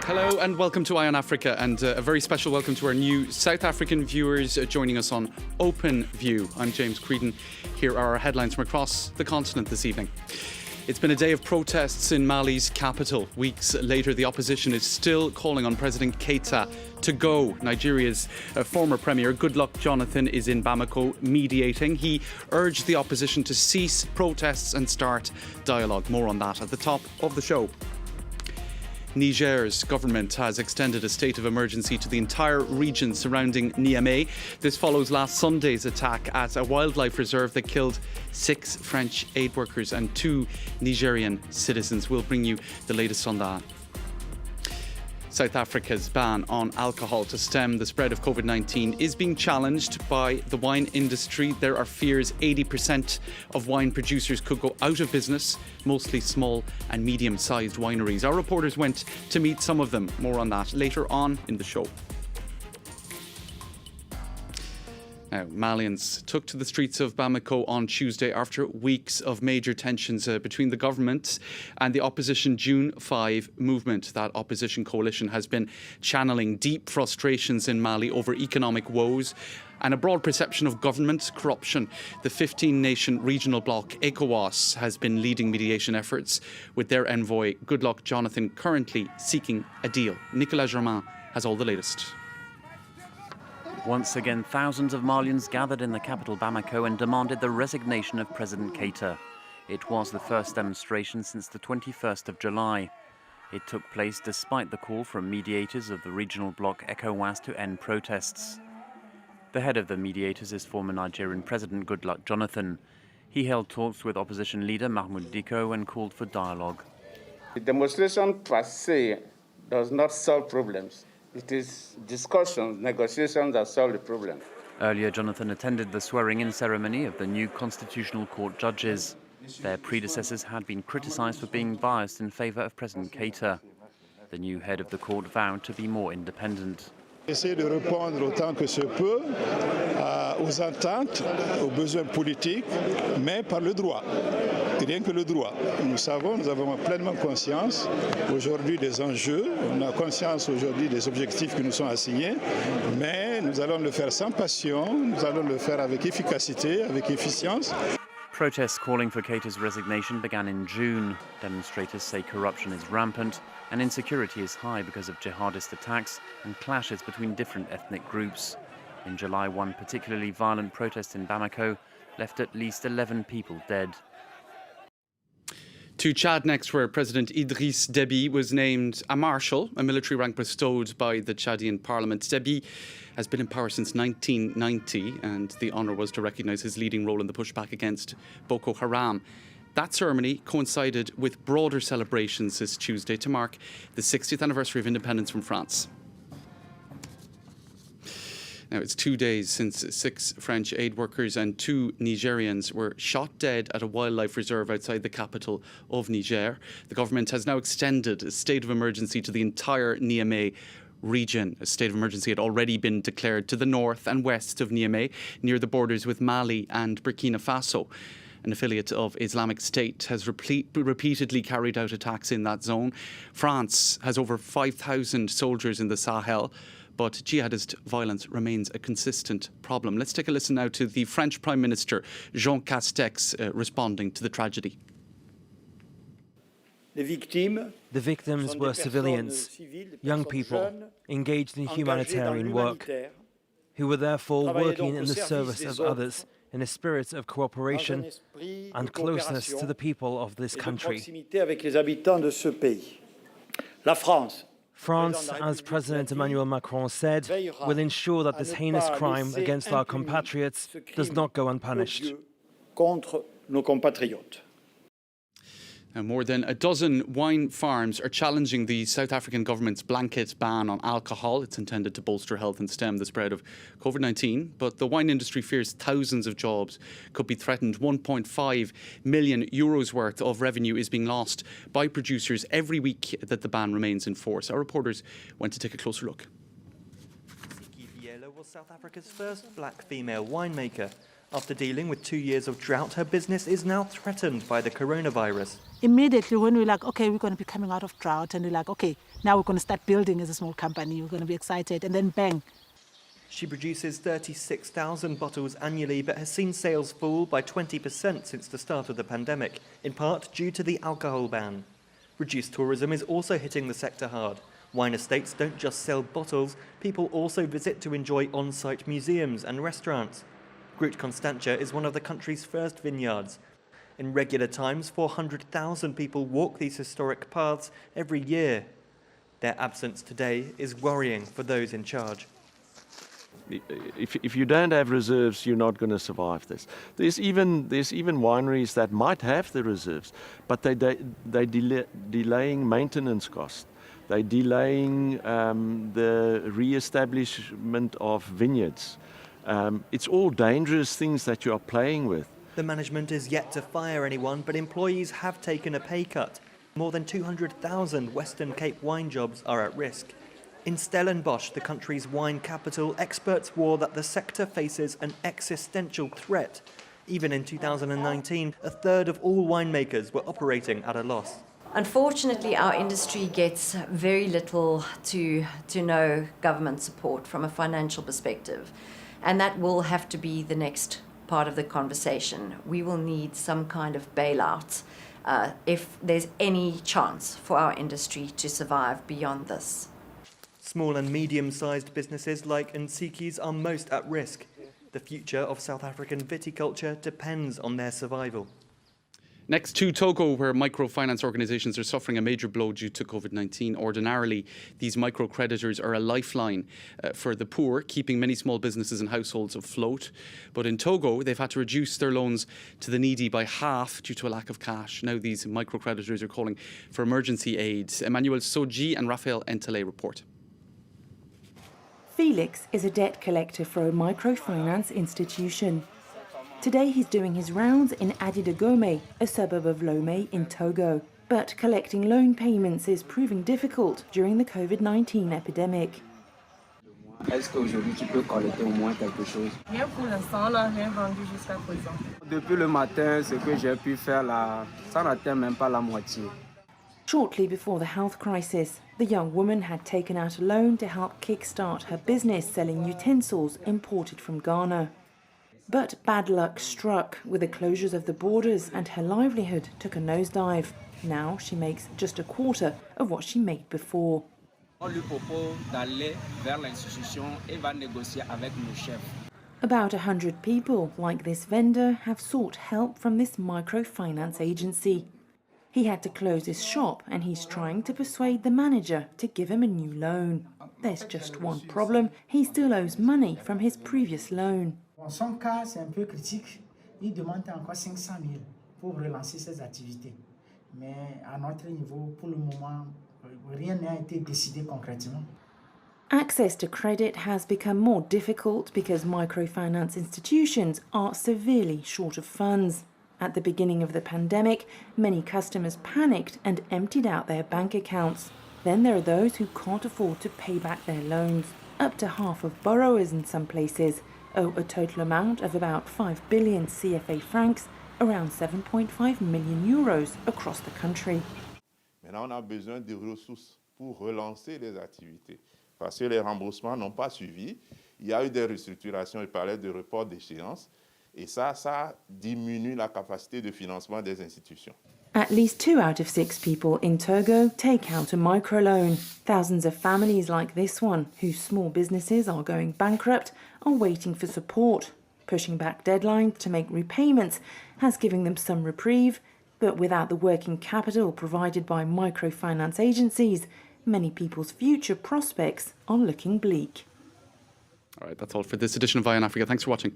Hello and welcome to Eye on Africa, and a very special welcome to our new South African viewers joining us on Open View. I'm James Creedon. Here are our headlines from across the continent this evening. It's been a day of protests in Mali's capital. Weeks later, the opposition is still calling on President Keita to go. Nigeria's former Premier, Goodluck Jonathan, is in Bamako mediating. He urged the opposition to cease protests and start dialogue. More on that at the top of the show. Niger's government has extended a state of emergency to the entire region surrounding Niamey. This follows last Sunday's attack at a wildlife reserve that killed 6 French aid workers and 2 Nigerian citizens. We'll bring you the latest on that. South Africa's ban on alcohol to stem the spread of COVID-19 is being challenged by the wine industry. There are fears 80% of wine producers could go out of business, mostly small and medium-sized wineries. Our reporters went to meet some of them. More on that later on in the show. Now, Malians took to the streets of Bamako on Tuesday after weeks of major tensions between the government and the opposition June 5 movement. That opposition coalition has been channeling deep frustrations in Mali over economic woes and a broad perception of government corruption. The 15-nation regional bloc, ECOWAS, has been leading mediation efforts, with their envoy, Goodluck Jonathan, currently seeking a deal. Nicolas Germain has all the latest. Once again, thousands of Malians gathered in the capital Bamako and demanded the resignation of President Keita. It was the first demonstration since the 21st of July. It took place despite the call from mediators of the regional bloc ECOWAS to end protests. The head of the mediators is former Nigerian President Goodluck Jonathan. He held talks with opposition leader Mahmoud Dicko and called for dialogue. The demonstration per se does not solve problems. It is discussions, negotiations that solve the problem. Earlier, Jonathan attended the swearing-in ceremony of the new Constitutional Court judges. Their predecessors had been criticised for being biased in favour of President Keita. The new head of the court vowed to be more independent. Essayer de répondre autant que se peut aux attentes, aux besoins politiques, mais par le droit. Rien que le droit. Nous avons pleinement conscience aujourd'hui des enjeux, on a conscience aujourd'hui des objectifs qui nous sont assignés, mais nous allons le faire sans passion, nous allons le faire avec efficacité, avec efficience. Protests calling for Keita's resignation began in June. Demonstrators say corruption is rampant and insecurity is high because of jihadist attacks and clashes between different ethnic groups. In July, one particularly violent protest in Bamako left at least 11 people dead. To Chad next, where President Idriss Déby was named a marshal, a military rank bestowed by the Chadian parliament. Déby has been in power since 1990, and the honour was to recognise his leading role in the pushback against Boko Haram. That ceremony coincided with broader celebrations this Tuesday to mark the 60th anniversary of independence from France. Now, it's 2 days since 6 French aid workers and 2 Nigerians were shot dead at a wildlife reserve outside the capital of Niger. The government has now extended a state of emergency to the entire Niamey region. A state of emergency had already been declared to the north and west of Niamey, near the borders with Mali and Burkina Faso. An affiliate of Islamic State has repeatedly carried out attacks in that zone. France has over 5,000 soldiers in the Sahel, but jihadist violence remains a consistent problem. Let's take a listen now to the French Prime Minister, Jean Castex, responding to the tragedy. The victims were civilians, young people engaged in humanitarian work, who were therefore working in the service of others in a spirit of cooperation and closeness to the people of this country. France, as President Emmanuel Macron said, will ensure that this heinous crime against our compatriots does not go unpunished. And more than a dozen wine farms are challenging the South African government's blanket ban on alcohol. It's intended to bolster health and stem the spread of COVID-19. But the wine industry fears thousands of jobs could be threatened. 1.5 million euros worth of revenue is being lost by producers every week that the ban remains in force. Our reporters went to take a closer look. Was South Africa's first black female winemaker, After dealing with 2 years of drought, her business is now threatened by the coronavirus. Immediately when we're like, okay, we're going to be coming out of drought, and we're like, okay, now we're going to start building as a small company, we're going to be excited, and then bang. She produces 36,000 bottles annually, but has seen sales fall by 20% since the start of the pandemic, in part due to the alcohol ban. Reduced tourism is also hitting the sector hard. Wine estates don't just sell bottles, people also visit to enjoy on-site museums and restaurants. Groot Constantia is one of the country's first vineyards. In regular times, 400,000 people walk these historic paths every year. Their absence today is worrying for those in charge. If you don't have reserves, you're not going to survive this. There's even wineries that might have the reserves, but they're delaying maintenance costs. They're delaying the re-establishment of vineyards. It's all dangerous things that you are playing with. The management is yet to fire anyone, but employees have taken a pay cut. More than 200,000 Western Cape wine jobs are at risk. In Stellenbosch, the country's wine capital, experts warn that the sector faces an existential threat. Even in 2019, a third of all winemakers were operating at a loss. Unfortunately, our industry gets very little to no government support from a financial perspective. And that will have to be the next part of the conversation. We will need some kind of bailout if there's any chance for our industry to survive beyond this. Small and medium-sized businesses like Nsiki's are most at risk. The future of South African viticulture depends on their survival. Next to Togo, where microfinance organisations are suffering a major blow due to COVID-19. Ordinarily, these microcreditors are a lifeline for the poor, keeping many small businesses and households afloat. But in Togo, they've had to reduce their loans to the needy by half due to a lack of cash. Now these microcreditors are calling for emergency aid. Emmanuel Soji and Raphael Entele report. Felix is a debt collector for a microfinance institution. Today he's doing his rounds in Adidegome, a suburb of Lomé in Togo. But collecting loan payments is proving difficult during the COVID-19 epidemic. Est-ce qu'aujourd'hui tu peux collecter au moins quelque chose? Rien pour l'instant, là, rien vendu jusqu'à présent. Depuis le matin, ce que j'ai pu faire là, ça n'atteint même pas la moitié. Shortly before the health crisis, the young woman had taken out a loan to help kickstart her business selling utensils imported from Ghana. But bad luck struck with the closures of the borders and her livelihood took a nosedive. Now she makes just a quarter of what she made before. On lui propose d'aller vers l'institution et va négocier avec nos chefs. About 100 people like this vendor have sought help from this microfinance agency. He had to close his shop and he's trying to persuade the manager to give him a new loan. There's just one problem, he still owes money from his previous loan. Son cas, c'est un peu critique. Il demande encore 500 000 pour relancer ses activités. Mais à notre niveau, pour le moment, rien n'a été décidé concrètement. Access to credit has become more difficult because microfinance institutions are severely short of funds. At the beginning of the pandemic, many customers panicked and emptied out their bank accounts. Then there are those who can't afford to pay back their loans. Up to half of borrowers in some places owe a total amount of about 5 billion CFA francs, around 7.5 million euros across the country. Maintenant, on a besoin de ressources pour relancer les activités parce que les remboursements n'ont pas suivi. Il y a eu des restructurations, il parlait de report d'échéance et ça diminue la capacité de financement des institutions. At least 2 out of 6 people in Togo take out a microloan. Thousands of families like this one, whose small businesses are going bankrupt, are waiting for support. Pushing back deadlines to make repayments has given them some reprieve, but without the working capital provided by microfinance agencies, many people's future prospects are looking bleak. All right, that's all for this edition of Eye on Africa. Thanks for watching.